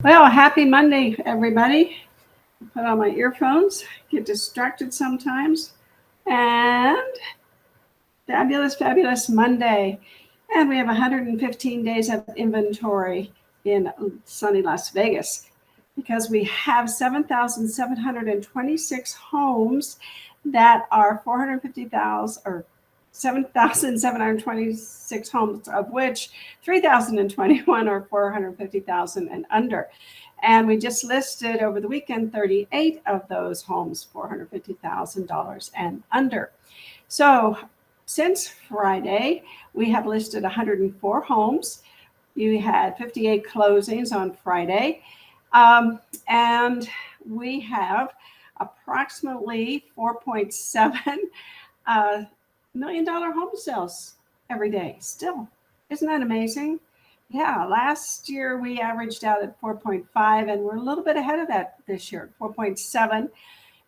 Well, happy Monday, everybody. Put on my earphones, get distracted sometimes, and fabulous Monday. And we have 115 days of inventory in sunny Las Vegas because we have 7,726 homes that are 450,000 or 7,726 homes, of which 3,021 are 450,000 and under. And we just listed over the weekend 38 of those homes, $450,000 and under. So since Friday, we have listed 104 homes. You had 58 closings on Friday. And we have approximately 4.7 $1 million home sales every day still. Isn't that amazing? Yeah, last year we averaged out at 4.5, and we're a little bit ahead of that this year, 4.7,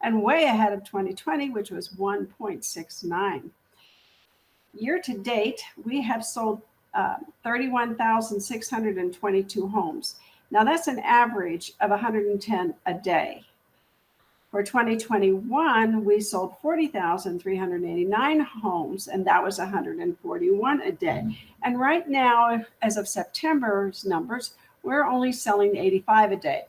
and way ahead of 2020, which was 1.69. Year to date, we have sold 31,622 homes. Now that's an average of 110 a day. For 2021, we sold 40,389 homes, and that was 141 a day. And right now, as of September's numbers, we're only selling 85 a day.